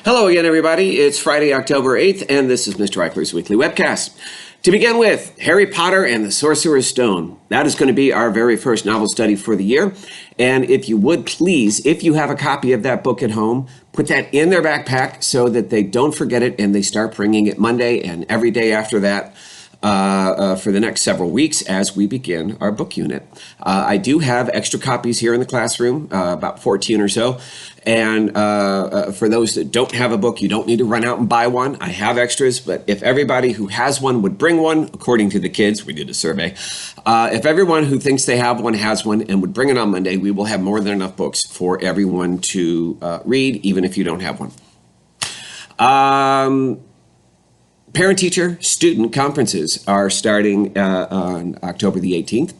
Hello again, everybody. It's Friday, October 8th, and this is Mr. Eichler's Weekly Webcast. To begin with, Harry Potter and the Sorcerer's Stone. That is going to be our very first novel study for the year. And if you would please, if you have a copy of that book at home, put that in their backpack so that they don't forget it and they start bringing it Monday and every day after that. For the next several weeks as we begin our book unit. I do have extra copies here in the classroom, about 14 or so. And for those that don't have a book, you don't need to run out and buy one. I have extras, but if everybody who has one would bring one, according to the kids, we did a survey. If everyone who thinks they have one has one and would bring it on Monday, we will have more than enough books for everyone to read, even if you don't have one. Parent-teacher student conferences are starting on October the 18th,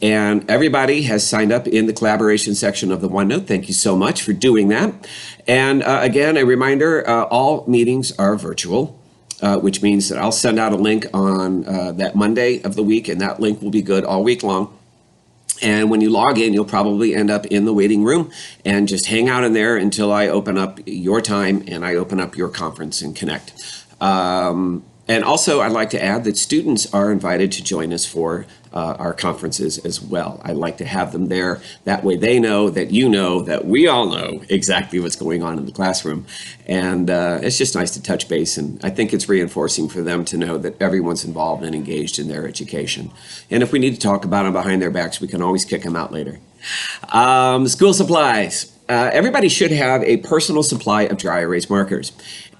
and everybody has signed up in the collaboration section of the OneNote. Thank you so much for doing that. And again, a reminder, all meetings are virtual, which means that I'll send out a link on that Monday of the week, and that link will be good all week long. And when you log in, you'll probably end up in the waiting room and just hang out in there until I open up your time and I open up your conference and connect. And also, I'd like to add that students are invited to join us for our conferences as well. I'd like to have them there. That way they know that you know that we all know exactly what's going on in the classroom. And it's just nice to touch base. And I think it's reinforcing for them to know that everyone's involved and engaged in their education. And if we need to talk about them behind their backs, we can always kick them out later. School supplies. Everybody should have a personal supply of dry erase markers.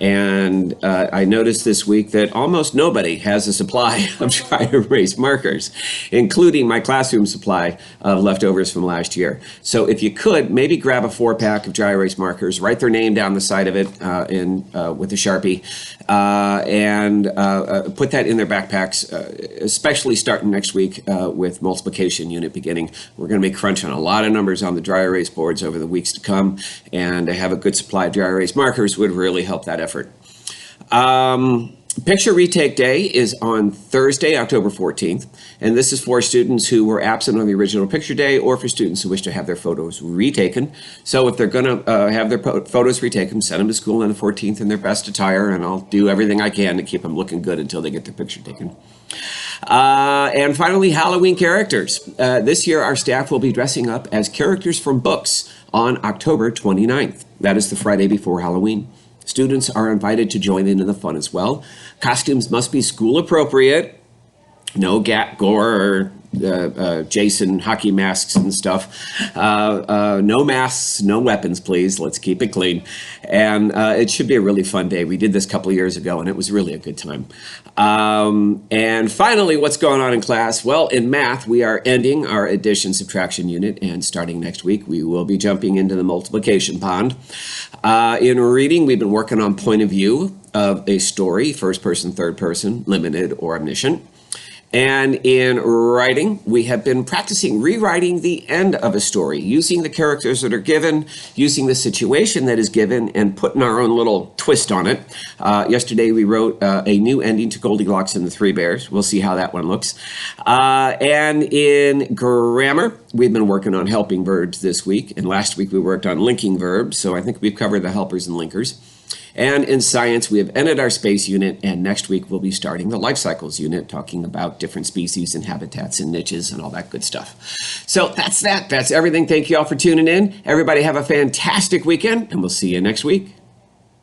And I noticed this week that almost nobody has a supply of dry erase markers, including my classroom supply of leftovers from last year. So if you could, maybe grab a 4-pack of dry erase markers, write their name down the side of it with a Sharpie, and put that in their backpacks, especially starting next week with multiplication unit beginning. We're going to be crunching a lot of numbers on the dry erase boards over the weeks to come, and to have a good supply of dry erase markers would really help that effort. Picture Retake Day is on Thursday, October 14th, and this is for students who were absent on the original picture day or for students who wish to have their photos retaken. So if they're going to have their photos retaken, send them to school on the 14th in their best attire, and I'll do everything I can to keep them looking good until they get their picture taken. And finally, Halloween characters. This year, our staff will be dressing up as characters from books on October 29th. That is the Friday before Halloween. Students are invited to join in the fun as well. Costumes must be school appropriate. No gore or Jason hockey masks and stuff. No masks, no weapons, please. Let's keep it clean. And it should be a really fun day. We did this a couple of years ago, and it was really a good time. And finally, what's going on in class? Well, in math, we are ending our addition subtraction unit, and starting next week, we will be jumping into the multiplication pond. In reading, we've been working on point of view of a story, first person, third person, limited, or omniscient. And in writing, we have been practicing rewriting the end of a story, using the characters that are given, using the situation that is given, and putting our own little twist on it. Yesterday, we wrote a new ending to Goldilocks and the Three Bears. We'll see how that one looks. And in grammar, we've been working on helping verbs this week. And last week, we worked on linking verbs. So I think we've covered the helpers and linkers. And in science, we have ended our space unit, and next week we'll be starting the life cycles unit, talking about different species and habitats and niches and all that good stuff. So that's that. That's everything. Thank you all for tuning in. Everybody have a fantastic weekend, and we'll see you next week.